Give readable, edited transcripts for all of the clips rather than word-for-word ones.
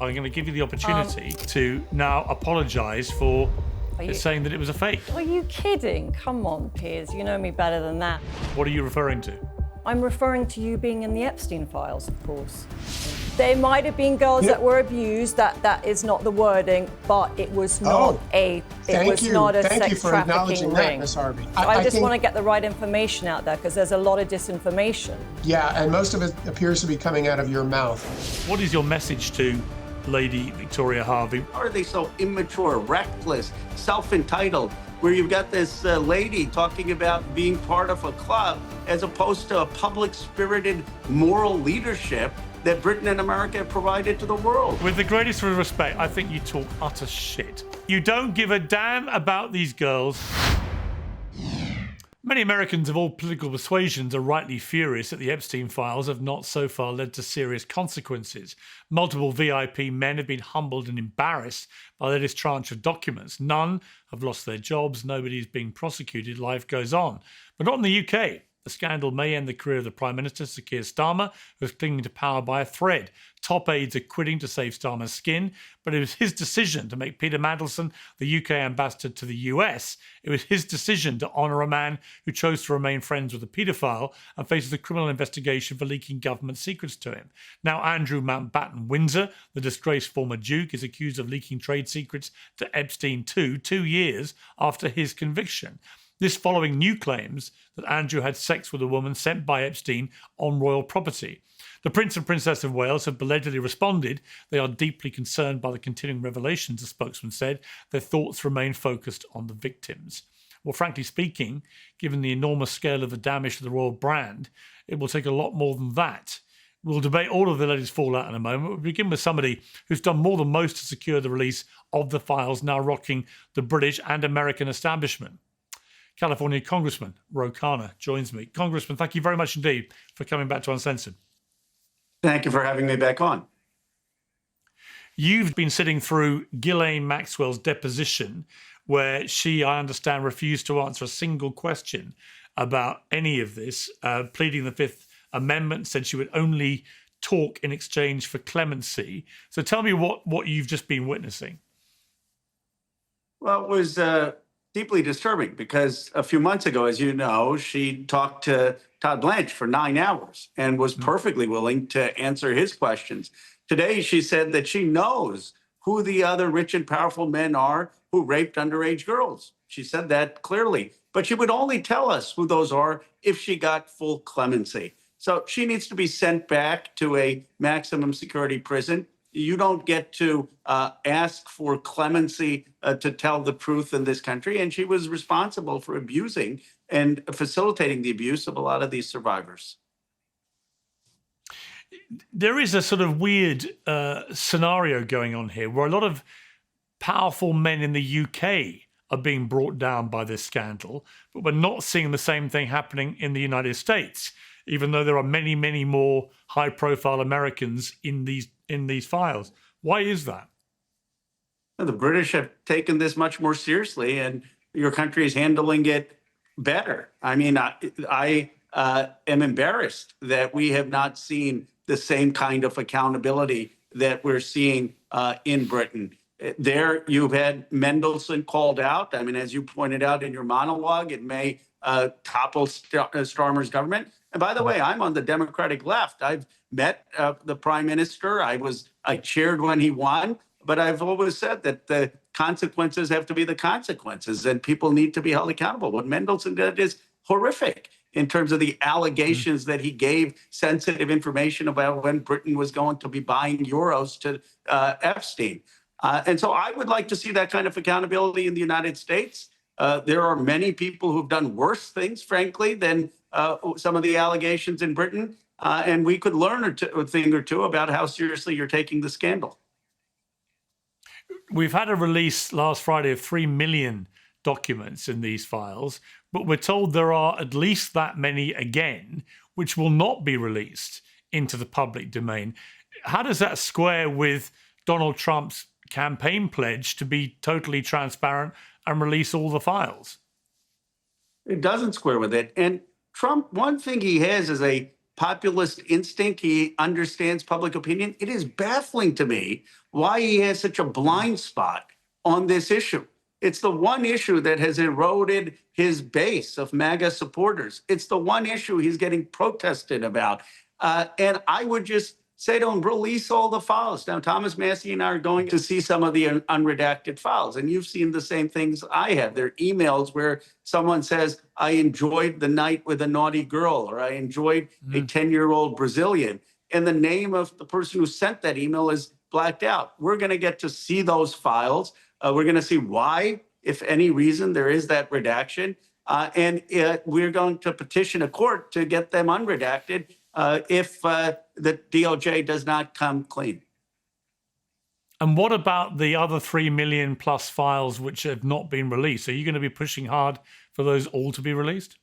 I'm going to give you the opportunity to now apologise for saying that it was a fake. Are you kidding? Come on, Piers. You know me better than that. What are you referring to? I'm referring to you being in the Epstein Files, of course. There might have been girls that were abused. That is not the wording, but it was not a sex trafficking ring. Ms. Hervey. I just want to get the right information out there because there's a lot of disinformation. Yeah, and most of it appears to be coming out of your mouth. What is your message to Lady Victoria Hervey? How are they so immature, reckless, self-entitled, where you've got this lady talking about being part of a club as opposed to a public-spirited moral leadership that Britain and America have provided to the world? With the greatest of respect, I think you talk utter shit. You don't give a damn about these girls. Many Americans of all political persuasions are rightly furious that the Epstein Files have not so far led to serious consequences. Multiple VIP men have been humbled and embarrassed by the latest tranche of documents. None have lost their jobs. Nobody is being prosecuted. Life goes on. But not in the UK. The scandal may end the career of the Prime Minister, Sir Keir Starmer, who is clinging to power by a thread. Top aides are quitting to save Starmer's skin, but it was his decision to make Peter Mandelson the UK ambassador to the US. It was his decision to honour a man who chose to remain friends with a paedophile and faces a criminal investigation for leaking government secrets to him. Now Andrew Mountbatten, Windsor, the disgraced former Duke, is accused of leaking trade secrets to Epstein too, 2 years after his conviction. This following new claims that Andrew had sex with a woman sent by Epstein on royal property. The Prince and Princess of Wales have belatedly responded. They are deeply concerned by the continuing revelations, the spokesman said. Their thoughts remain focused on the victims. Well, frankly speaking, given the enormous scale of the damage to the royal brand, it will take a lot more than that. We'll debate all of the latest fallout in a moment. We'll begin with somebody who's done more than most to secure the release of the files, now rocking the British and American establishment. California Congressman Ro Khanna joins me. Congressman, thank you very much indeed for coming back to Uncensored. Thank you for having me back on. You've been sitting through Ghislaine Maxwell's deposition, where she, I understand, refused to answer a single question about any of this, pleading the Fifth Amendment, said she would only talk in exchange for clemency. So tell me what you've just been witnessing. Well, it was deeply disturbing because a few months ago, as you know, she talked to Todd Blanche for 9 hours and was perfectly willing to answer his questions. Today, she said that she knows who the other rich and powerful men are who raped underage girls. She said that clearly, but she would only tell us who those are if she got full clemency. So she needs to be sent back to a maximum security prison. You don't get to ask for clemency to tell the truth in this country. And she was responsible for abusing and facilitating the abuse of a lot of these survivors. There is a sort of weird scenario going on here where a lot of powerful men in the UK are being brought down by this scandal, but we're not seeing the same thing happening in the United States, even though there are many, many more high-profile Americans in these files. Why is that? The British have taken this much more seriously, and your country is handling it better. I mean, I am embarrassed that we have not seen the same kind of accountability that we're seeing in Britain. There, you've had Mandelson called out. I mean, as you pointed out in your monologue, it may topple Starmer's government. And by the way, I'm on the Democratic left. I've met the Prime Minister. I chaired when he won. But I've always said that the consequences have to be the consequences, and people need to be held accountable. What Mandelson did is horrific in terms of the allegations that he gave sensitive information about when Britain was going to be buying euros to Epstein. And so I would like to see that kind of accountability in the United States. There are many people who've done worse things, frankly, than some of the allegations in Britain. And we could learn a thing or two about how seriously you're taking the scandal. We've had a release last Friday of 3 million documents in these files, but we're told there are at least that many again, which will not be released into the public domain. How does that square with Donald Trump's campaign pledge to be totally transparent and release all the files? It doesn't square with it. And Trump, one thing he has is a populist instinct. He understands public opinion. It is baffling to me why he has such a blind spot on this issue. It's the one issue that has eroded his base of MAGA supporters. It's the one issue he's getting protested about. And I would just say to him, release all the files. Now, Thomas Massie and I are going to see some of the unredacted files, and you've seen the same things I have. There are emails where someone says, I enjoyed the night with a naughty girl, or I enjoyed a 10-year-old Brazilian, and the name of the person who sent that email is blacked out. We're going to get to see those files. We're going to see why, if any reason, there is that redaction. And we're going to petition a court to get them unredacted if the DOJ does not come clean. And what about the other 3 million plus files which have not been released? Are you going to be pushing hard for those all to be released?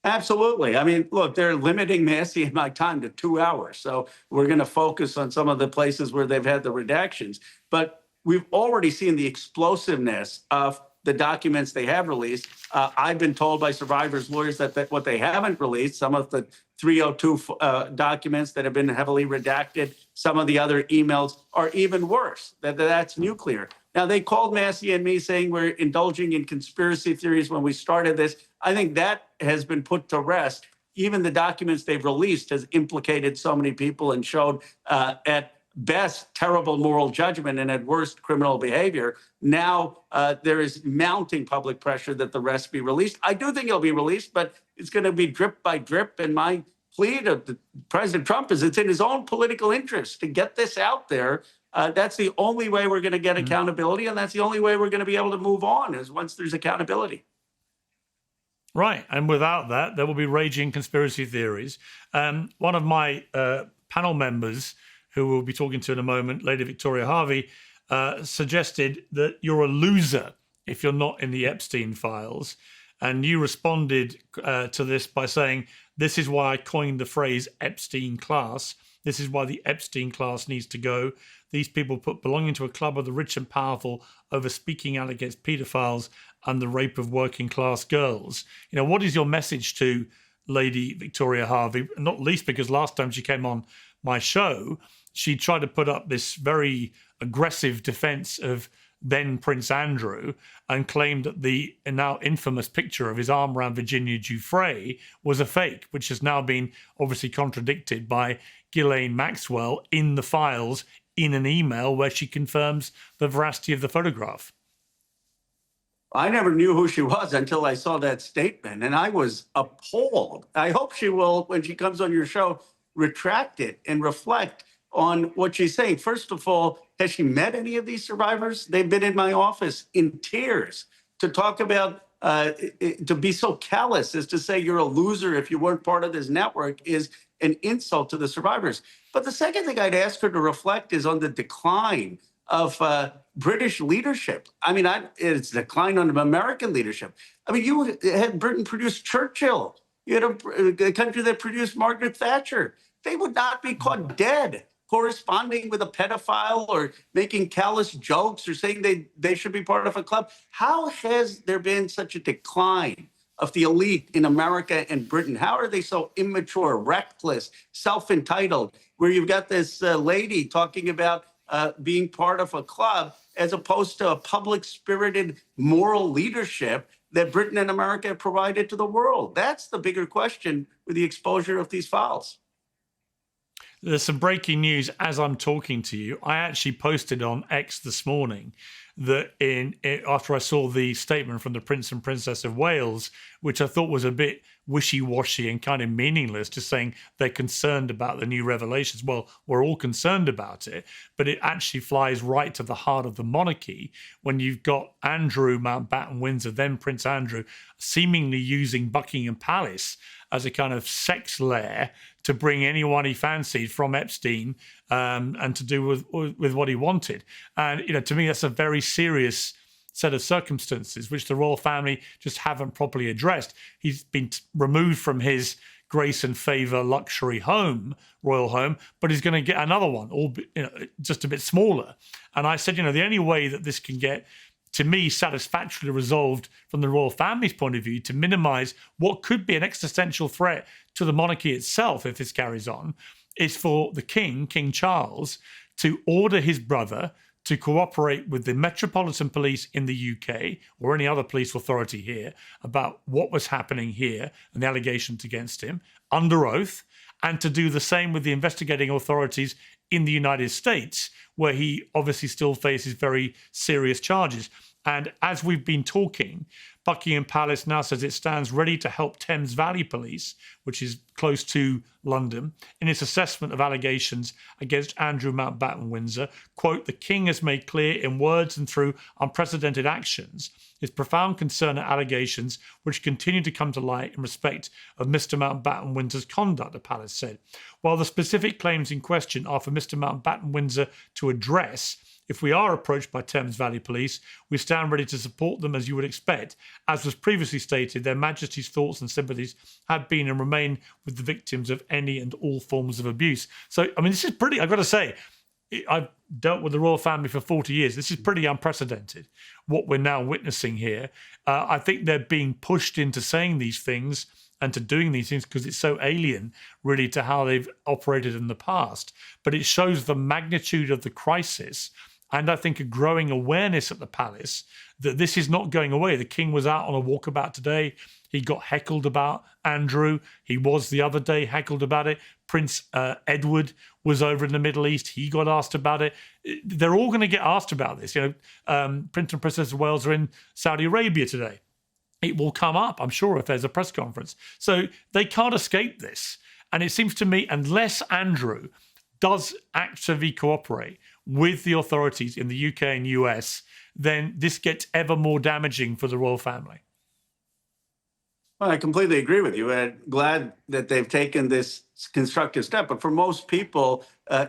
Absolutely. I mean, look, they're limiting Massie and my time to 2 hours. So we're going to focus on some of the places where they've had the redactions. But we've already seen the explosiveness of the documents they have released. I've been told by survivors' lawyers that what they haven't released, some of the 302 documents that have been heavily redacted, some of the other emails are even worse. That's nuclear. Now, they called Massie and me saying we're indulging in conspiracy theories when we started this. I think that has been put to rest. Even the documents they've released has implicated so many people and showed at best terrible moral judgment and at worst criminal behavior. Now there is mounting public pressure that the rest be released. I do think it'll be released, but it's going to be drip by drip. And my plea to President Trump is it's in his own political interest to get this out there. That's the only way we're going to get accountability, and that's the only way we're going to be able to move on is once there's accountability. Right. And without that, there will be raging conspiracy theories. One of my panel members, who we'll be talking to in a moment, Lady Victoria Hervey, suggested that you're a loser if you're not in the Epstein files. And you responded to this by saying, this is why I coined the phrase Epstein class. This is why the Epstein class needs to go. These people put belonging to a club of the rich and powerful over speaking out against paedophiles and the rape of working class girls. You know, what is your message to Lady Victoria Hervey? Not least because last time she came on my show, she tried to put up this very aggressive defense of then Prince Andrew and claimed that the now infamous picture of his arm around Virginia Giuffre was a fake, which has now been obviously contradicted by Ghislaine Maxwell in the files in an email where she confirms the veracity of the photograph. I never knew who she was until I saw that statement, and I was appalled. I hope she will, when she comes on your show, retract it and reflect on what she's saying. First of all, has she met any of these survivors? They've been in my office in tears to talk about, to be so callous as to say you're a loser if you weren't part of this network is an insult to the survivors. But the second thing I'd ask her to reflect is on the decline of British leadership. I mean, it's decline on American leadership. I mean, you had Britain produce Churchill. You had a country that produced Margaret Thatcher. They would not be caught dead corresponding with a pedophile or making callous jokes or saying they should be part of a club. How has there been such a decline of the elite in America and Britain? How are they so immature, reckless, self-entitled, where you've got this lady talking about being part of a club as opposed to a public-spirited moral leadership that Britain and America have provided to the world? That's the bigger question with the exposure of these files. There's some breaking news as I'm talking to you. I actually posted on X this morning that after I saw the statement from the Prince and Princess of Wales, which I thought was a bit wishy-washy and kind of meaningless, just saying they're concerned about the new revelations. Well, we're all concerned about it, but it actually flies right to the heart of the monarchy when you've got Andrew, Mountbatten, Windsor, then Prince Andrew, seemingly using Buckingham Palace as a kind of sex lair to bring anyone he fancied from Epstein and to do with what he wanted. And, you know, to me, that's a very serious set of circumstances which the royal family just haven't properly addressed. He's been removed from his grace and favour luxury home, royal home, but he's going to get another one, just a bit smaller. And I said, you know, the only way that this can get to me, satisfactorily resolved from the royal family's point of view to minimize what could be an existential threat to the monarchy itself if this carries on, is for the King Charles, to order his brother to cooperate with the Metropolitan Police in the UK or any other police authority here about what was happening here and the allegations against him under oath, and to do the same with the investigating authorities in the United States, where he obviously still faces very serious charges. And as we've been talking, Buckingham Palace now says it stands ready to help Thames Valley Police, which is close to London, in its assessment of allegations against Andrew Mountbatten Windsor. Quote, the King has made clear in words and through unprecedented actions his profound concern at allegations which continue to come to light in respect of Mr. Mountbatten Windsor's conduct, the palace said. While the specific claims in question are for Mr. Mountbatten Windsor to address, if we are approached by Thames Valley Police, we stand ready to support them as you would expect. As was previously stated, Their Majesty's thoughts and sympathies have been and remain with the victims of any and all forms of abuse. So, I mean, this is pretty, I've got to say, I've dealt with the royal family for 40 years. This is pretty unprecedented, what we're now witnessing here. I think they're being pushed into saying these things and to doing these things because it's so alien, really, to how they've operated in the past. But it shows the magnitude of the crisis, and I think a growing awareness at the palace that this is not going away. The King was out on a walkabout today. He got heckled about Andrew. He was the other day heckled about it. Prince Edward was over in the Middle East. He got asked about it. They're all going to get asked about this. You know, Prince and Princess of Wales are in Saudi Arabia today. It will come up, I'm sure, if there's a press conference. So they can't escape this. And it seems to me, unless Andrew does actively cooperate with the authorities in the UK and US, then this gets ever more damaging for the royal family. Well, I completely agree with you. I'm glad that they've taken this constructive step. But for most people,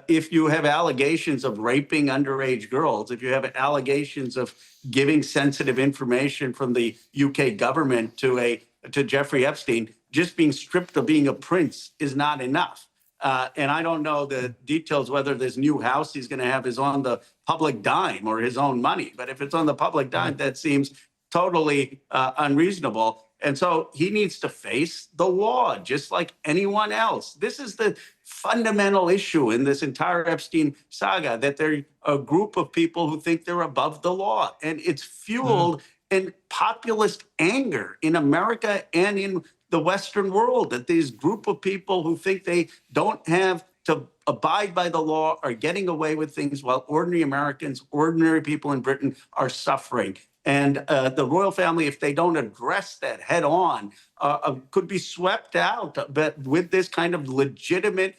if you have allegations of raping underage girls, if you have allegations of giving sensitive information from the UK government to Jeffrey Epstein, just being stripped of being a prince is not enough. And I don't know the details whether this new house he's going to have is on the public dime or his own money. But if it's on the public dime, that seems totally unreasonable. And so he needs to face the law just like anyone else. This is the fundamental issue in this entire Epstein saga, that they're a group of people who think they're above the law. And it's fueled in populist anger in America and in the Western world, that these group of people who think they don't have to abide by the law are getting away with things while ordinary Americans, ordinary people in Britain are suffering. And the royal family, if they don't address that head on, could be swept out, but with this kind of legitimate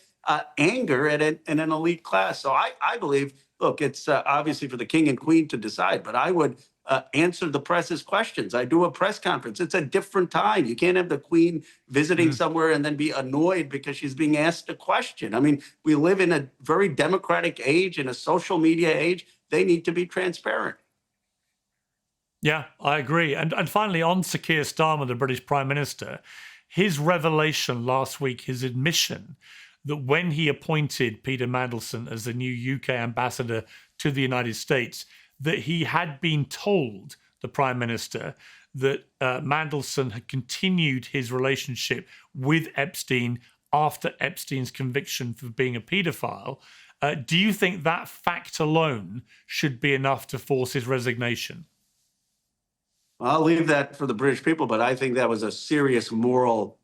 anger at an elite class. So I believe, look, it's obviously for the king and queen to decide, but I would answer the press's questions. I do a press conference. It's a different time. You can't have the queen visiting somewhere and then be annoyed because she's being asked a question. I mean, we live in a very democratic age, in a social media age. They need to be transparent. Yeah, I agree. And finally, on Sir Keir Starmer, the British Prime Minister, his revelation last week, his admission that when he appointed Peter Mandelson as the new UK ambassador to the United States, that he had been told, the Prime Minister, that Mandelson had continued his relationship with Epstein after Epstein's conviction for being a paedophile. Do you think that fact alone should be enough to force his resignation? I'll leave that for the British people, but I think that was a serious moral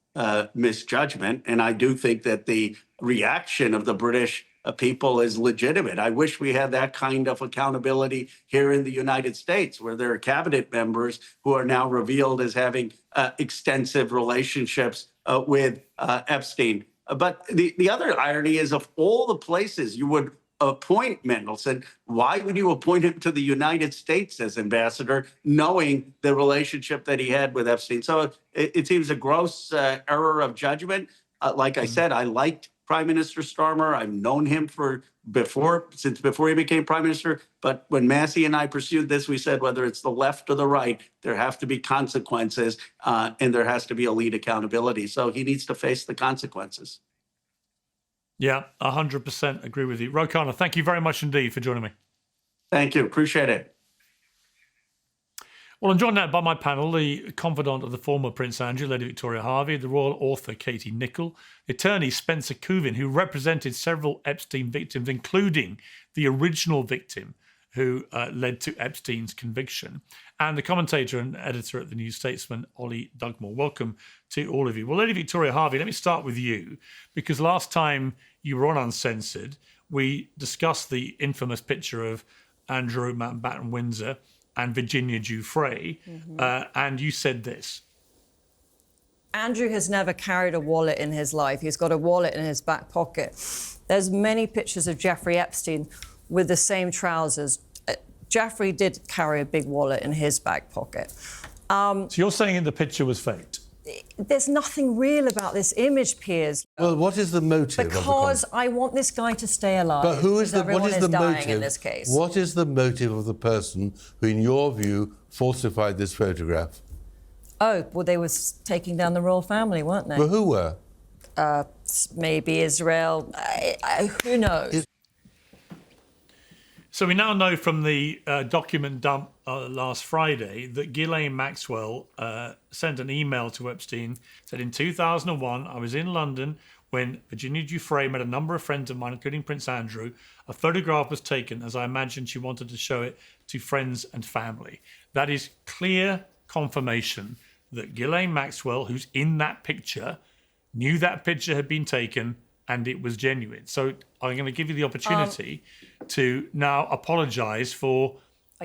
misjudgment. And I do think that the reaction of the British people is legitimate. I wish we had that kind of accountability here in the United States, where there are cabinet members who are now revealed as having extensive relationships with Epstein. But the other irony is, of all the places you would appoint Mandelson, why would you appoint him to the United States as ambassador, knowing the relationship that he had with Epstein? So it seems a gross error of judgment. Like I said, I liked Prime Minister Starmer. I've known him since before he became Prime Minister. But when Massey and I pursued this, we said whether it's the left or the right, there have to be consequences and there has to be elite accountability. So he needs to face the consequences. Yeah, 100% agree with you. Ro Khanna, thank you very much indeed for joining me. Thank you. Appreciate it. Well, I'm joined now by my panel, the confidant of the former Prince Andrew, Lady Victoria Hervey, the royal author Katie Nicholl, the attorney Spencer Kuvin, who represented several Epstein victims, including the original victim who led to Epstein's conviction, and the commentator and editor at the New Statesman, Oli Dugmore. Welcome to all of you. Well, Lady Victoria Hervey, let me start with you, because last time you were on Uncensored, we discussed the infamous picture of Andrew Mountbatten, Windsor, and Virginia Giuffre, and you said this. Andrew has never carried a wallet in his life. He's got a wallet in his back pocket. There's many pictures of Jeffrey Epstein with the same trousers. Jeffrey did carry a big wallet in his back pocket. So you're saying the picture was faked? There's nothing real about this image, Piers. Well, what is the motive? Because I want this guy to stay alive. But who is the? What is the motive in this case? What is the motive of the person who, in your view, falsified this photograph? Oh, well, they were taking down the royal family, weren't they? Well, who were? Maybe Israel. Who knows? So we now know from the document dump last Friday that Ghislaine Maxwell sent an email to Epstein, said in 2001, I was in London when Virginia Giuffre met a number of friends of mine, including Prince Andrew. A photograph was taken, as I imagined she wanted to show it to friends and family. That is clear confirmation that Ghislaine Maxwell, who's in that picture, knew that picture had been taken and it was genuine. So I'm going to give you the opportunity to now apologise for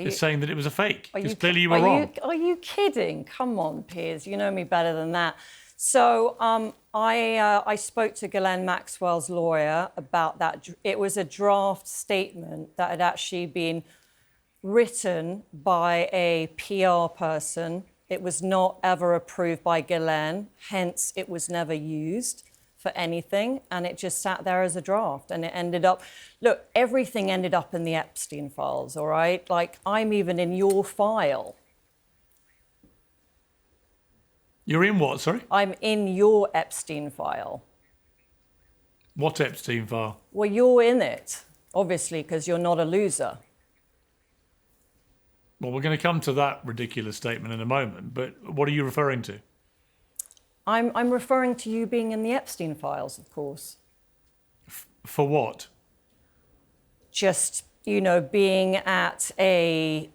saying that it was a fake, because clearly you were wrong. Are you kidding? Come on, Piers. You know me better than that. So I spoke to Ghislaine Maxwell's lawyer about that. It was a draft statement that had actually been written by a PR person. It was not ever approved by Ghislaine, hence it was never used for anything, and it just sat there as a draft, and it ended up, look, everything ended up in the Epstein files, all right? Like, I'm even in your file. You're in what, sorry? I'm in your Epstein file. What Epstein file? Well, you're in it, obviously, because you're not a loser. Well, we're going to come to that ridiculous statement in a moment, but what are you referring to? I'm referring to you being in the Epstein files, of course. For what? Just, being at a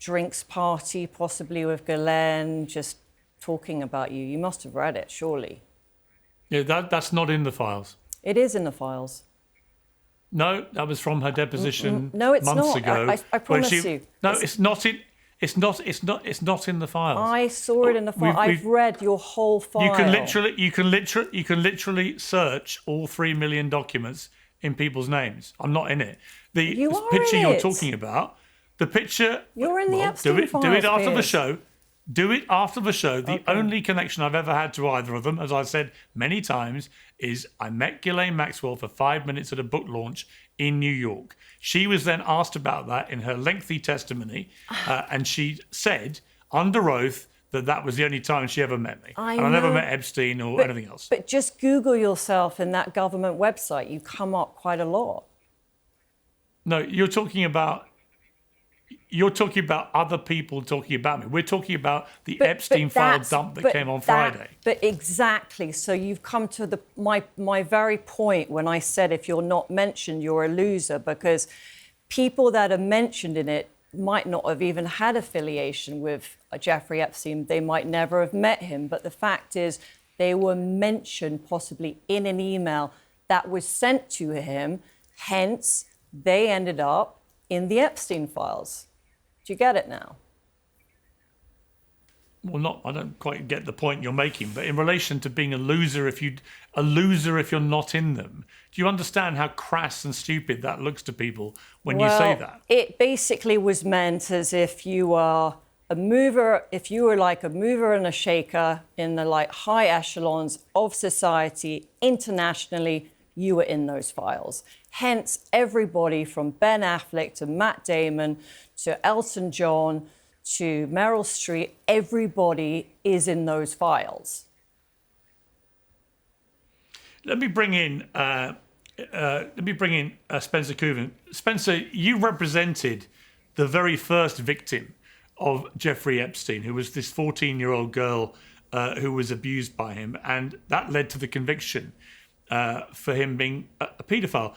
drinks party, possibly with Ghislaine, just talking about you. You must have read it, surely. Yeah, that's not in the files. It is in the files. No, that was from her deposition No, it's months not. ago. I promise you. No, it's not in. It's not in the files. I saw it in the file. I've read your whole file. You can literally search all 3 million documents in people's names. I'm not in it. The picture you're talking about, the picture. You're in the Epstein files. Do it after the show. Do it after the show. The only connection I've ever had to either of them, as I've said many times, is I met Ghislaine Maxwell for 5 minutes at a book launch in New York. She was then asked about that in her lengthy testimony, and she said under oath that was the only time she ever met me. I never met Epstein or anything else. But just Google yourself in that government website. You come up quite a lot. No, you're talking about other people talking about me. We're talking about the Epstein file dump that came on Friday. But exactly. So you've come to my very point when I said if you're not mentioned, you're a loser, because people that are mentioned in it might not have even had affiliation with Jeffrey Epstein. They might never have met him. But the fact is they were mentioned possibly in an email that was sent to him. Hence, they ended up in the Epstein files. Do you get it now? Well, I don't quite get the point you're making, but in relation to being a loser if you're not in them, do you understand how crass and stupid that looks to people when you say that? It basically was meant as if you were a mover, if you were like a mover and a shaker in the high echelons of society internationally, you were in those files. Hence, everybody from Ben Affleck to Matt Damon to Elton John to Meryl Streep, everybody is in those files. Let me bring in Spencer Kuvin. Spencer, you represented the very first victim of Jeffrey Epstein, who was this 14-year-old girl who was abused by him, and that led to the conviction for him being a paedophile.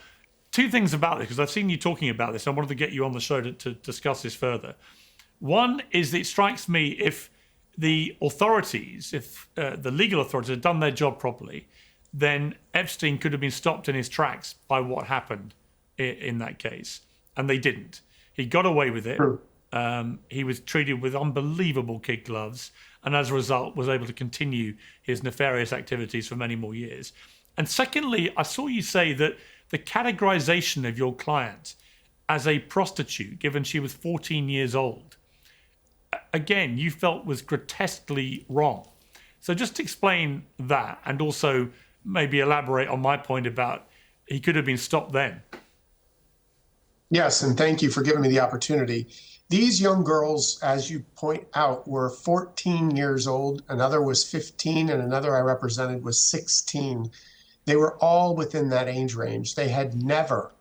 Two things about this, because I've seen you talking about this. I wanted to get you on the show to discuss this further. One is that it strikes me if the authorities, if the legal authorities had done their job properly, then Epstein could have been stopped in his tracks by what happened in that case. And they didn't. He got away with it. He was treated with unbelievable kid gloves, and as a result was able to continue his nefarious activities for many more years. And secondly, I saw you say that the categorization of your client as a prostitute, given she was 14 years old, again, you felt was grotesquely wrong. So just explain that, and also maybe elaborate on my point about he could have been stopped then. Yes, and thank you for giving me the opportunity. These young girls, as you point out, were 14 years old. Another was 15, and another I represented was 16. They were all within that age range. They had never,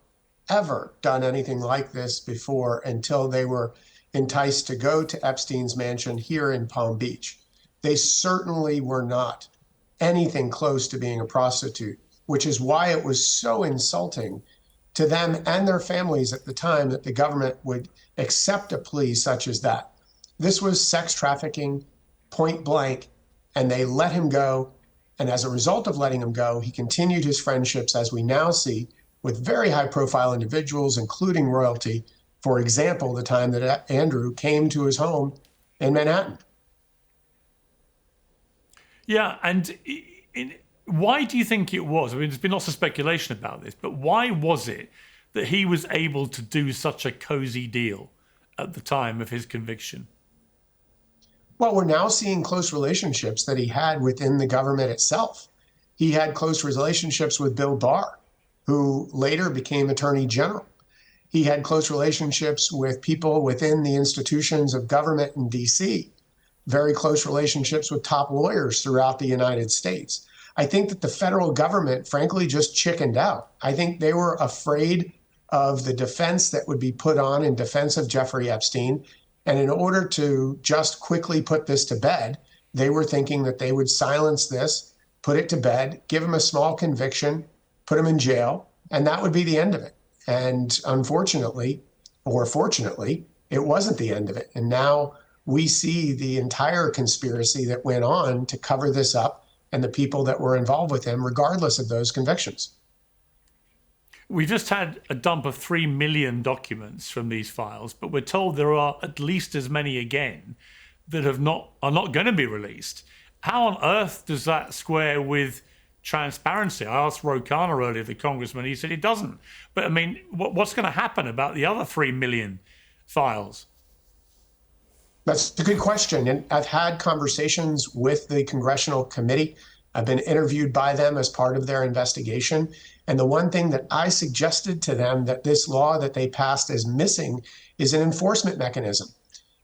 ever done anything like this before until they were enticed to go to Epstein's mansion here in Palm Beach. They certainly were not anything close to being a prostitute, which is why it was so insulting to them and their families at the time that the government would accept a plea such as that. This was sex trafficking, point blank, and they let him go. And as a result of letting him go, he continued his friendships, as we now see, with very high-profile individuals, including royalty. For example, the time that Andrew came to his home in Manhattan. Yeah, and why do you think it was? I mean, there's been lots of speculation about this, but why was it that he was able to do such a cozy deal at the time of his conviction? Well, we're now seeing close relationships that he had within the government itself. He had close relationships with Bill Barr, who later became Attorney General. He had close relationships with people within the institutions of government in D.C., very close relationships with top lawyers throughout the United States. I think that the federal government, frankly, just chickened out. I think they were afraid of the defense that would be put on in defense of Jeffrey Epstein. And in order to just quickly put this to bed, they were thinking that they would silence this, put it to bed, give him a small conviction, put him in jail, and that would be the end of it. And unfortunately, or fortunately, it wasn't the end of it. And now we see the entire conspiracy that went on to cover this up and the people that were involved with him, regardless of those convictions. We just had a dump of 3 million documents from these files, but we're told there are at least as many again that are not going to be released. How on earth does that square with transparency? I asked Khanna earlier, the congressman, he said it doesn't. But I mean, what's going to happen about the other 3 million files? That's a good question. And I've had conversations with the congressional committee. I've been interviewed by them as part of their investigation. And the one thing that I suggested to them that this law that they passed is missing is an enforcement mechanism.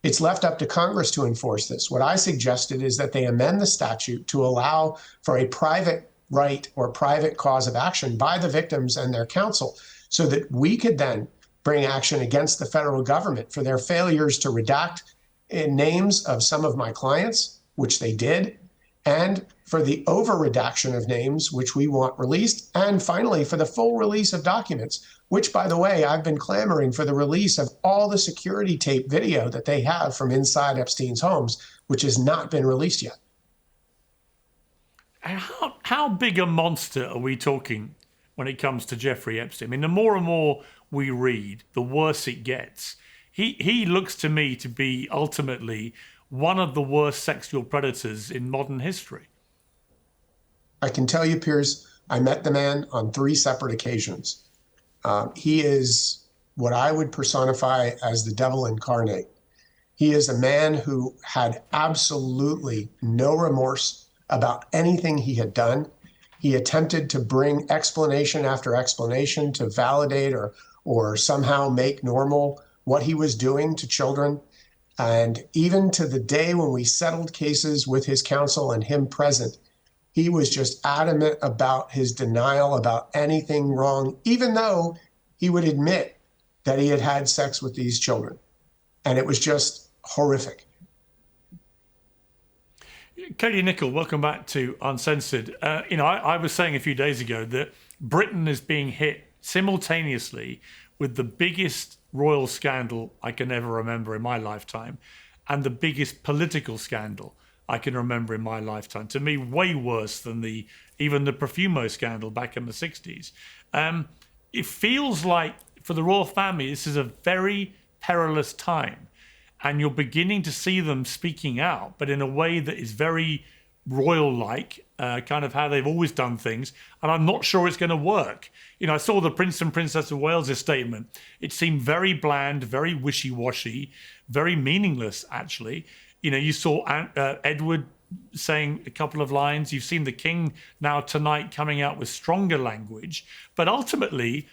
It's left up to Congress to enforce this. What I suggested is that they amend the statute to allow for a private right or private cause of action by the victims and their counsel so that we could then bring action against the federal government for their failures to redact names of some of my clients, which they did, and for the over-redaction of names, which we want released, and finally, for the full release of documents, which, by the way, I've been clamoring for the release of all the security tape video that they have from inside Epstein's homes, which has not been released yet. How big a monster are we talking when it comes to Jeffrey Epstein? I mean, the more and more we read, the worse it gets. He looks to me to be ultimately one of the worst sexual predators in modern history. I can tell you, Piers, I met the man on 3 separate occasions. He is what I would personify as the devil incarnate. He is a man who had absolutely no remorse about anything he had done. He attempted to bring explanation after explanation to validate or somehow make normal what he was doing to children. And even to the day when we settled cases with his counsel and him present, he was just adamant about his denial about anything wrong, even though he would admit that he had had sex with these children. And it was just horrific. Katie Nicholl, welcome back to Uncensored. I was saying a few days ago that Britain is being hit simultaneously with the biggest royal scandal I can ever remember in my lifetime and the biggest political scandal I can remember in my lifetime. To me, way worse than even the Profumo scandal back in the 60s. It feels like for the royal family, this is a very perilous time. And you're beginning to see them speaking out, but in a way that is very royal-like, kind of how they've always done things. And I'm not sure it's going to work. I saw the Prince and Princess of Wales' statement. It seemed very bland, very wishy-washy, very meaningless, actually. You saw Edward saying a couple of lines. You've seen the King now tonight coming out with stronger language. But ultimately,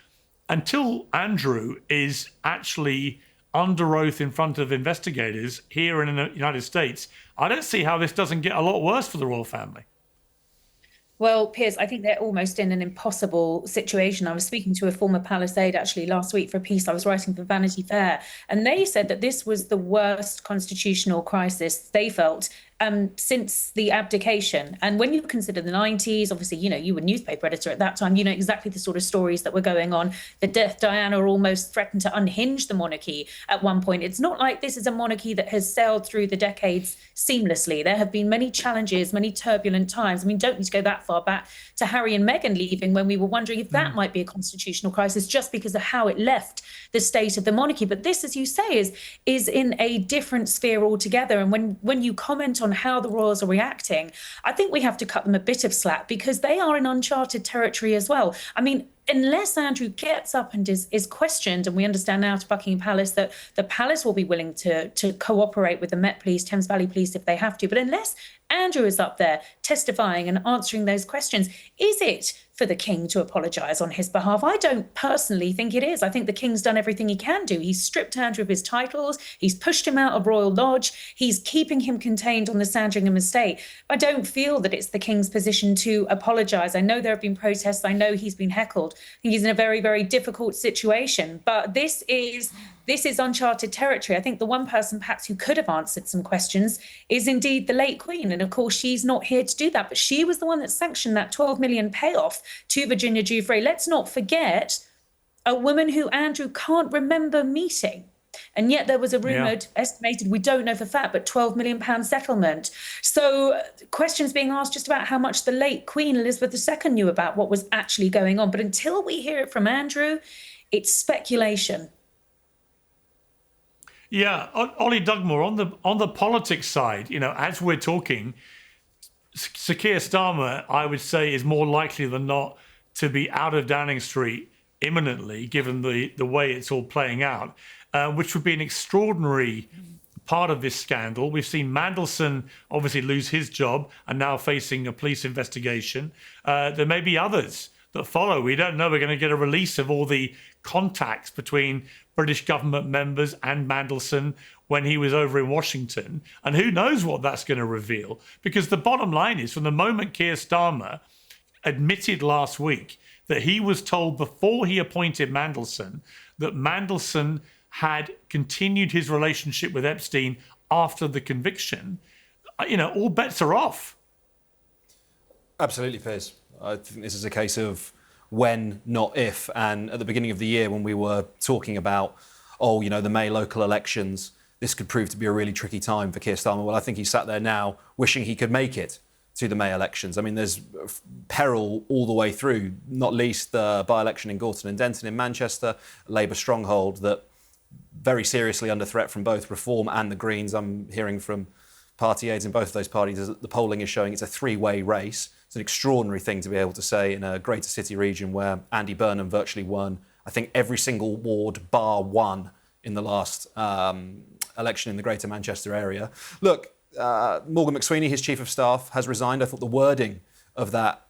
until Andrew is actually under oath in front of investigators here in the United States, I don't see how this doesn't get a lot worse for the royal family. Well, Piers, I think they're almost in an impossible situation. I was speaking to a former palace aide actually last week for a piece I was writing for Vanity Fair, and they said that this was the worst constitutional crisis they felt since the abdication. And when you consider the 90s, obviously, you were a newspaper editor at that time, you know exactly the sort of stories that were going on. The death Diana almost threatened to unhinge the monarchy at one point. It's not like this is a monarchy that has sailed through the decades seamlessly. There have been many challenges, many turbulent times. I mean, don't need to go that far back to Harry and Meghan leaving when we were wondering if that might be a constitutional crisis just because of how it left the state of the monarchy. But this, as you say, is in a different sphere altogether. And when you comment on how the royals are reacting, I think we have to cut them a bit of slack because they are in uncharted territory as well. I mean, unless Andrew gets up and is questioned, and we understand now to Buckingham Palace that the palace will be willing to cooperate with the Met Police, Thames Valley Police if they have to. But unless Andrew is up there testifying and answering those questions, is it for the King to apologise on his behalf? I don't personally think it is. I think the King's done everything he can do. He's stripped Andrew of his titles. He's pushed him out of Royal Lodge. He's keeping him contained on the Sandringham estate. I don't feel that it's the King's position to apologise. I know there have been protests. I know he's been heckled. I think he's in a very, very difficult situation. But this is uncharted territory. I think the one person perhaps who could have answered some questions is indeed the late Queen. And of course, she's not here to do that. But she was the one that sanctioned that 12 million payoff to Virginia Giuffre. Let's not forget a woman who Andrew can't remember meeting. And yet there was a rumoured, estimated, we don't know for fact, but £12 million settlement. So questions being asked just about how much the late Queen Elizabeth II knew about what was actually going on. But until we hear it from Andrew, it's speculation. Yeah, Oli Dugmore, on the politics side, as we're talking, Sir Keir Starmer, I would say, is more likely than not to be out of Downing Street imminently, given the way it's all playing out, which would be an extraordinary part of this scandal. We've seen Mandelson obviously lose his job and now facing a police investigation. There may be others that follow. We don't know. We're going to get a release of all the contacts between British government members and Mandelson when he was over in Washington. And who knows what that's going to reveal? Because the bottom line is, from the moment Keir Starmer admitted last week that he was told before he appointed Mandelson that Mandelson had continued his relationship with Epstein after the conviction, all bets are off. Absolutely, Piers. I think this is a case of when, not if. And at the beginning of the year, when we were talking about, the May local elections, this could prove to be a really tricky time for Keir Starmer. Well, I think he's sat there now wishing he could make it to the May elections. I mean, there's peril all the way through, not least the by-election in Gorton and Denton in Manchester, a Labour stronghold that very seriously under threat from both Reform and the Greens. I'm hearing from party aides in both of those parties that the polling is showing it's a three-way race. It's an extraordinary thing to be able to say in a greater city region where Andy Burnham virtually won, I think, every single ward bar one in the last election in the Greater Manchester area. Look, Morgan McSweeney, his chief of staff, has resigned. I thought the wording of that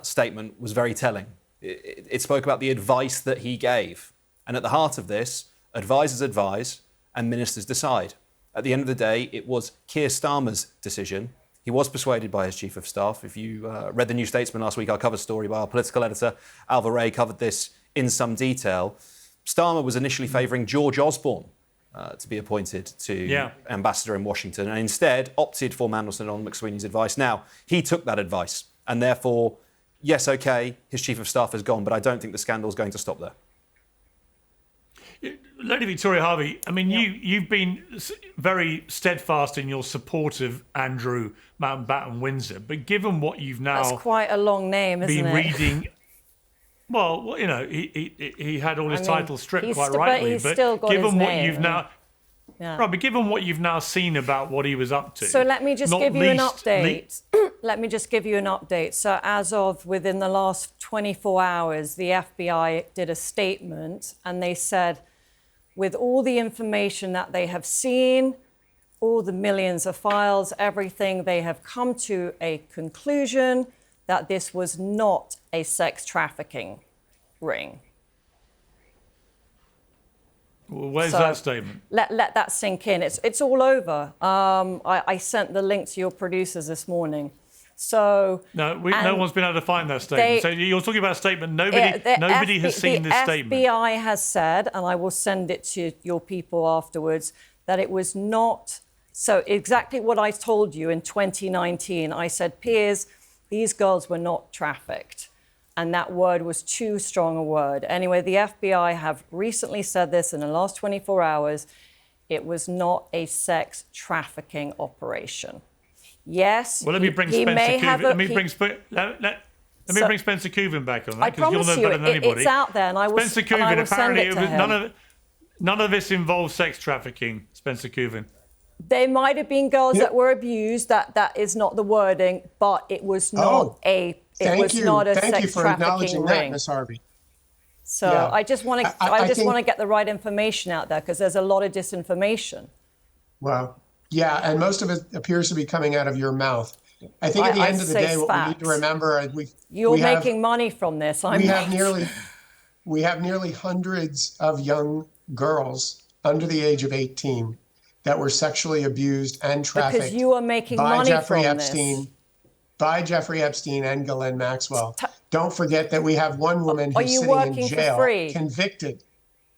statement was very telling. It spoke about the advice that he gave. And at the heart of this, advisors advise and ministers decide. At the end of the day, it was Keir Starmer's decision. He was persuaded by his chief of staff. If you read the New Statesman last week, our cover story by our political editor, Alva Ray, covered this in some detail. Starmer was initially favouring George Osborne to be appointed to ambassador in Washington, and instead opted for Mandelson on McSweeney's advice. Now, he took that advice, and therefore, yes, OK, his chief of staff has gone, but I don't think the scandal is going to stop there. Lady Victoria Hervey, I mean, you've been very steadfast in your support of Andrew, Mountbatten, Windsor, but given what you've now... That's quite a long name, isn't it? ...been reading... Well, you know, he had all his titles stripped quite rightly, but given what you've now... Right, but given what you've now seen about what he was up to... So let me just give you an update. Let me just give you an update. So as of within the last 24 hours, the FBI did a statement and they said, with all the information that they have seen, all the millions of files, everything, they have come to a conclusion that this was not a sex trafficking ring. Well, where's that statement? Let that sink in. It's all over. I sent the link to your producers this morning. So no one's been able to find that statement. So you're talking about a statement nobody has seen this statement. The FBI has said, and I will send it to your people afterwards, that it was not. So exactly what I told you in 2019. I said, Piers, these girls were not trafficked. And that word was too strong a word. Anyway, the FBI have recently said this in the last 24 hours. It was not a sex trafficking operation. Yes. Well, let me bring Spencer Kuvin. Let me bring Spencer Kuvin back on that, because you'll know better than anybody. It's out there, and I will. Spencer Kuvin. Apparently, none of this involves sex trafficking. Spencer Kuvin. There might have been girls that were abused. That is not the wording, but it was not a. It was not a sex trafficking ring. Ms. Hervey. So I just want to get the right information out there, because there's a lot of disinformation. Well, yeah, and most of it appears to be coming out of your mouth. I think at the end of the day, what we need to remember, you're making money from this. We have nearly hundreds of young girls under the age of 18 that were sexually abused and trafficked because you are making money from this. By Jeffrey Epstein and Ghislaine Maxwell. Don't forget that we have one woman who's sitting in jail, convicted.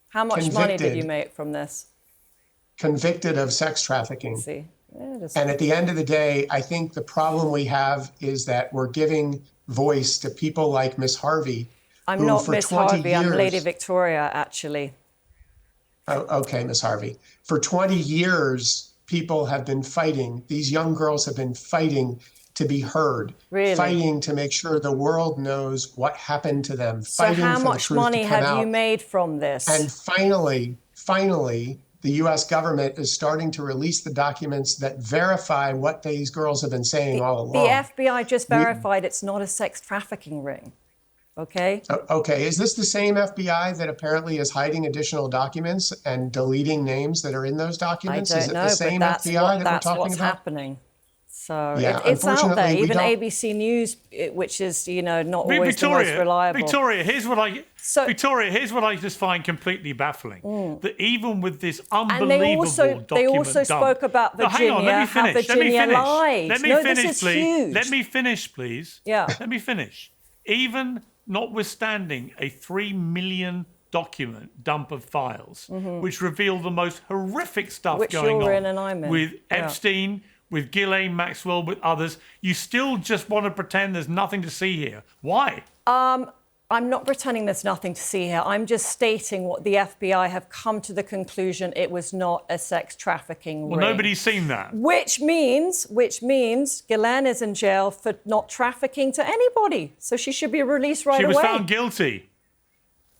How much money did you make from this? Convicted of sex trafficking. And at the end of the day, I think the problem we have is that we're giving voice to people like Miss Hervey. I'm not Miss Hervey, I'm Lady Victoria, actually. Oh, okay, Miss Hervey. For 20 years, people have been fighting. These young girls have been fighting to be heard, fighting to make sure the world knows what happened to them. So how much money have you made from this? And finally, the U.S. government is starting to release the documents that verify what these girls have been saying all along. The FBI just verified it's not a sex trafficking ring. Okay? Okay. Is this the same FBI that apparently is hiding additional documents and deleting names that are in those documents? I don't know, is it the same FBI that we're talking about? That's what's happening. So yeah, it's out there. Even ABC News, which is, not always the most reliable. Victoria, here's what I just find completely baffling. That even with this unbelievable document they also spoke about Virginia. No, hang on, let me finish. How Virginia lied. Let me finish, please. Huge. Let me finish, please. Yeah. Let me finish. Even notwithstanding a 3 million document dump of files, which reveal the most horrific stuff going on with Epstein, with Ghislaine Maxwell, with others, you still just want to pretend there's nothing to see here. Why? I'm not pretending there's nothing to see here. I'm just stating what the FBI have come to the conclusion it was not a sex trafficking ring. Well, nobody's seen that. Which means Ghislaine is in jail for not trafficking to anybody. So she should be released right away. She was found guilty.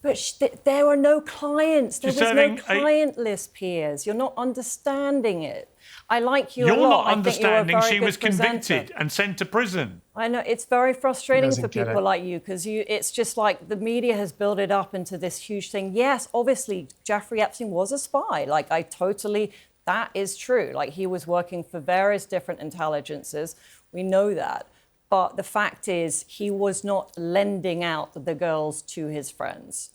But there were no clients. There was no client list, Piers. You're not understanding it. I like you a lot. You're not understanding she was convicted and sent to prison. I know. It's very frustrating for people like you, because it's just like the media has built it up into this huge thing. Yes, obviously, Jeffrey Epstein was a spy. That is true. He was working for various different intelligences. We know that. But the fact is, he was not lending out the girls to his friends.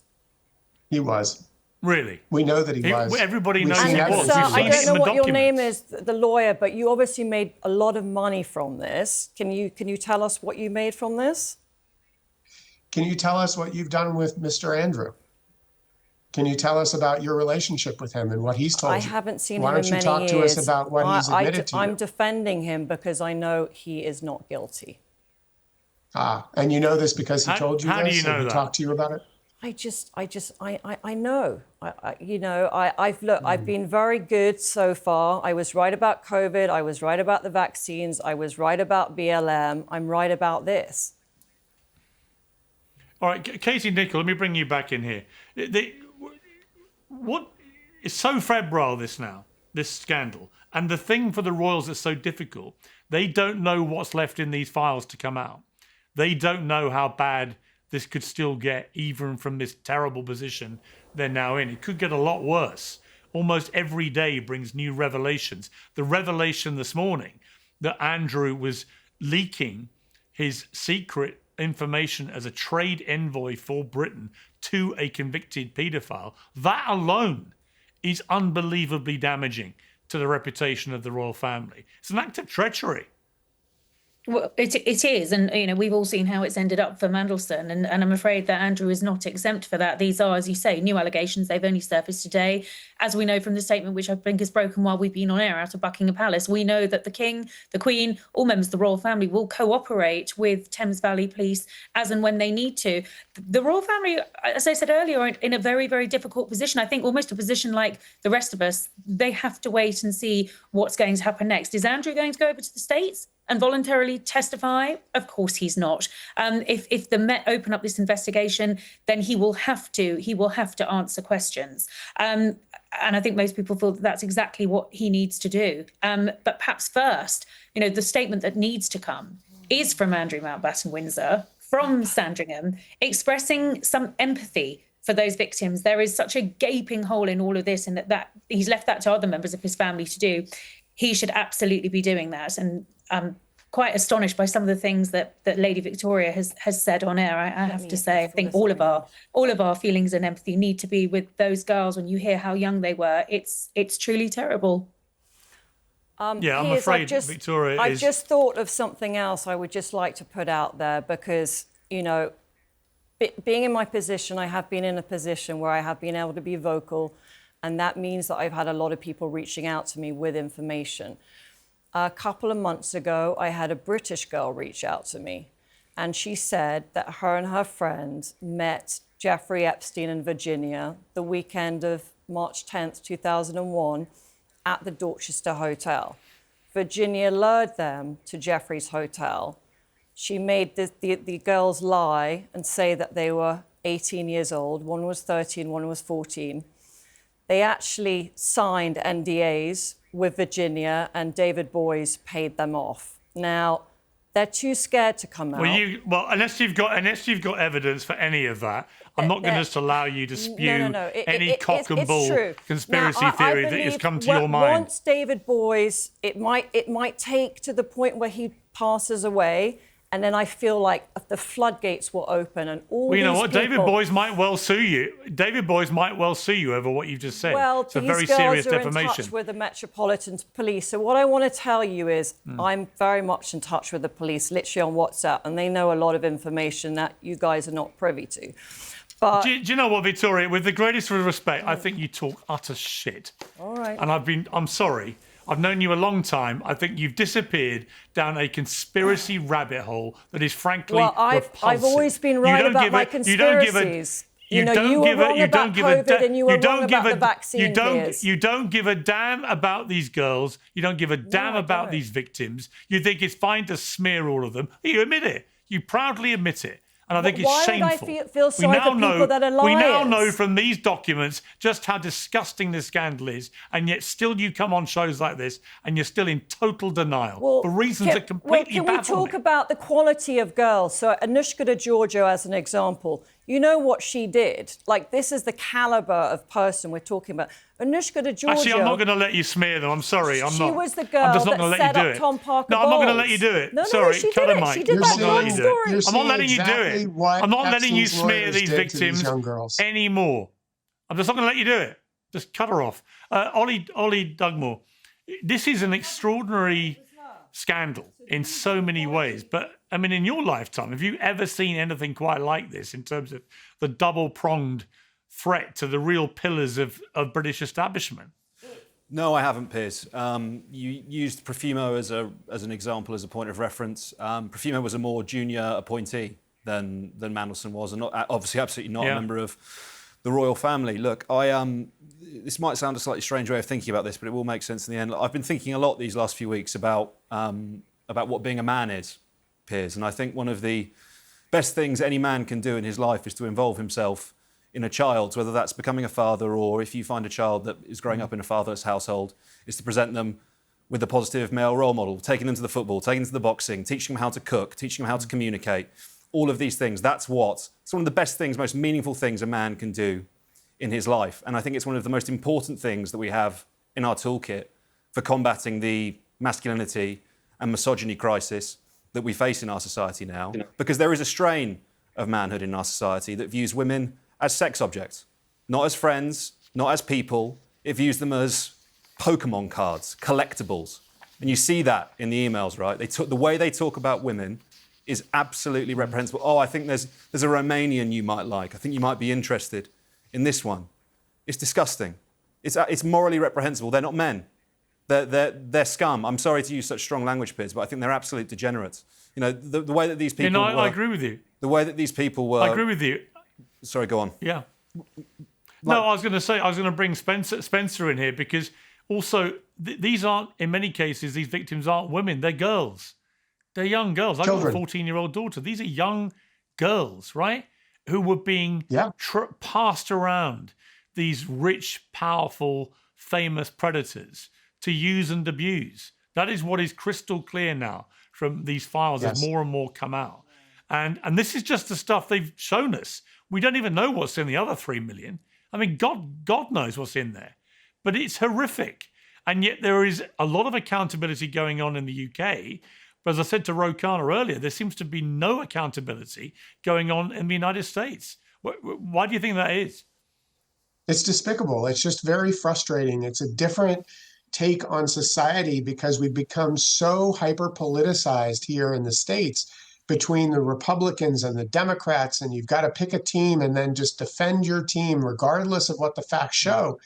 He was. Really? We know that he was. Everybody knows he was. So I don't know what your name is, the lawyer, but you obviously made a lot of money from this. Can you tell us what you made from this? Can you tell us what you've done with Mr. Andrew? Can you tell us about your relationship with him and what he's told you? I haven't seen Why him don't in you many talk to years. us about what he's admitted to you? I'm defending him because I know he is not guilty. And you know this because he told you how this do you know and he that? talked to you about it? I know. I've been very good so far. I was right about COVID. I was right about the vaccines. I was right about BLM. I'm right about this. All right, Katie Nicholl, let me bring you back in here. What is so febrile this scandal, and the thing for the royals that's so difficult, they don't know what's left in these files to come out. They don't know how bad this could still get, even from this terrible position they're now in. It could get a lot worse. Almost every day brings new revelations. The revelation this morning that Andrew was leaking his secret information as a trade envoy for Britain to a convicted paedophile, that alone is unbelievably damaging to the reputation of the royal family. It's an act of treachery. Well, it is, and we've all seen how it's ended up for Mandelson, and I'm afraid that Andrew is not exempt for that. These are, as you say, new allegations. They've only surfaced today, as we know from the statement, which I think is broken while we've been on air out of Buckingham Palace. We know that the King, the Queen, all members of the royal family will cooperate with Thames Valley Police as and when they need to. The royal family, as I said earlier, are in a very, very difficult position. I think almost a position like the rest of us. They have to wait and see what's going to happen next. Is Andrew going to go over to the States and voluntarily testify? Of course he's not. If the Met open up this investigation, then he will have to answer questions. And I think most people feel that that's exactly what he needs to do. But perhaps first, the statement that needs to come is from Andrew Mountbatten Windsor, from Sandringham, expressing some empathy for those victims. There is such a gaping hole in all of this, and that he's left that to other members of his family to do. He should absolutely be doing that. And I'm quite astonished by some of the things that Lady Victoria has said on air. I have to say, I think all of our feelings and empathy need to be with those girls. When you hear how young they were, it's truly terrible. I'm Piers, afraid Victoria I just thought of something else I would just like to put out there because, being in my position, I have been in a position where I have been able to be vocal, and that means that I've had a lot of people reaching out to me with information. A couple of months ago, I had a British girl reach out to me, and she said that her and her friend met Jeffrey Epstein in Virginia the weekend of March 10th, 2001, at the Dorchester Hotel. Virginia lured them to Jeffrey's hotel. She made the girls lie and say that they were 18 years old. One was 13, one was 14. They actually signed NDAs with Virginia, and David Boies paid them off. Now, they're too scared to come out. Well, unless you've got evidence for any of that, I'm not going to just allow you to spew any cock and bull conspiracy theory that has come to your mind. Once David Boies, it might take to the point where he passes away. And then I feel like the floodgates will open, and all these people... Well, you know what? David Boies might well sue you. David Boies might well sue you over what you've just said. Well, it's a these very girls serious are defamation. in touch with the Metropolitan Police. So what I want to tell you is I'm very much in touch with the police, literally on WhatsApp, and they know a lot of information that you guys are not privy to. But do you know what, Victoria? With the greatest respect, I think you talk utter shit. All right. And I'm sorry. I've known you a long time. I think you've disappeared down a conspiracy rabbit hole that is frankly repulsive. I've always been right about my conspiracies. You were wrong about COVID and you were wrong about the vaccine. You don't give a damn about these girls. You don't give a damn about these victims. You think it's fine to smear all of them. You admit it. You proudly admit it. And I think it's shameful. Why would I feel sorry for people that are liars? We now know from these documents just how disgusting this scandal is, and yet still you come on shows like this and you're still in total denial for reasons that completely baffle me. Can we talk about the quality of girls? So Anushka DeGiorgio as an example. You know what she did? Like, this is the caliber of person we're talking about. Anushka DeGiorgio... Actually, I'm not going to let you smear them. I'm sorry. I'm not. She was the girl that set up Tom Parker No, I'm not going to let you do it. No, sorry, she cut did it, it. Mike. She did that long story. I'm not letting you do it. I'm not letting you smear these victims anymore. I'm just not going to let you do it. Just cut her off. Oli Dugmore, this is an extraordinary scandal in so many ways. But, I mean, in your lifetime, have you ever seen anything quite like this in terms of the double-pronged threat to the real pillars of British establishment. No, I haven't, Piers. You used Profumo as an example, as a point of reference. Profumo was a more junior appointee than Mandelson was, and obviously absolutely not a member of the royal family. Look, this might sound a slightly strange way of thinking about this, but it will make sense in the end. I've been thinking a lot these last few weeks about what being a man is, Piers, and I think one of the best things any man can do in his life is to involve himself in a child, whether that's becoming a father or if you find a child that is growing up in a fatherless household, is to present them with a positive male role model, taking them to the football, taking them to the boxing, teaching them how to cook, teaching them how to communicate. All of these things, it's one of the best things, most meaningful things a man can do in his life. And I think it's one of the most important things that we have in our toolkit for combating the masculinity and misogyny crisis that we face in our society now. Because there is a strain of manhood in our society that views women as sex objects, not as friends, not as people. It views them as Pokemon cards, collectibles. And you see that in the emails, right? The way they talk about women is absolutely reprehensible. Oh, I think there's a Romanian you might like. I think you might be interested in this one. It's disgusting. It's morally reprehensible. They're not men. They're scum. I'm sorry to use such strong language, Piers, but I think they're absolute degenerates. You know, the way that these people were... I agree with you. The way that these people were... I agree with you. Sorry, go on. Yeah. No, I was going to bring Spencer in here because also these aren't, in many cases, these victims aren't women. They're girls. They're young girls. I've got a 14-year-old daughter. These are young girls, right, who were being passed around these rich, powerful, famous predators to use and abuse. That is what is crystal clear now from these files as more and more come out. And this is just the stuff they've shown us. We don't even know what's in the other 3 million. I mean, God knows what's in there. But it's horrific. And yet there is a lot of accountability going on in the UK. But as I said to Khanna earlier, there seems to be no accountability going on in the United States. Why do you think that is? It's despicable. It's just very frustrating. It's a different take on society because we've become so hyper-politicized here in the States between the Republicans and the Democrats, and you've got to pick a team and then just defend your team regardless of what the facts show,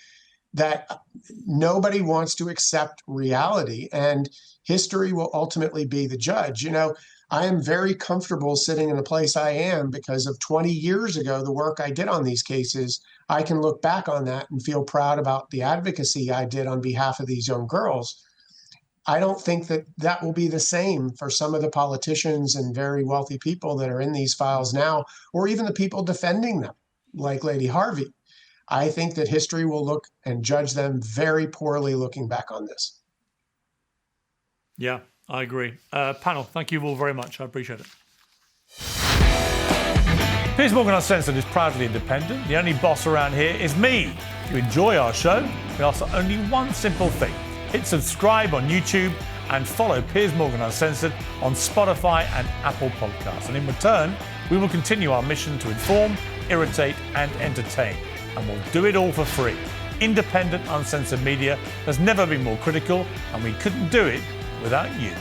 that nobody wants to accept reality, and history will ultimately be the judge. You know, I am very comfortable sitting in the place I am because of 20 years ago, the work I did on these cases. I can look back on that and feel proud about the advocacy I did on behalf of these young girls. I don't think that will be the same for some of the politicians and very wealthy people that are in these files now, or even the people defending them, like Lady Hervey. I think that history will look and judge them very poorly looking back on this. Yeah, I agree. Panel, thank you all very much. I appreciate it. Piers Morgan Uncensored is proudly independent. The only boss around here is me. If you enjoy our show, we ask for only one simple thing. Hit subscribe on YouTube and follow Piers Morgan Uncensored on Spotify and Apple Podcasts. And in return, we will continue our mission to inform, irritate and entertain. And we'll do it all for free. Independent, uncensored media has never been more critical, and we couldn't do it without you.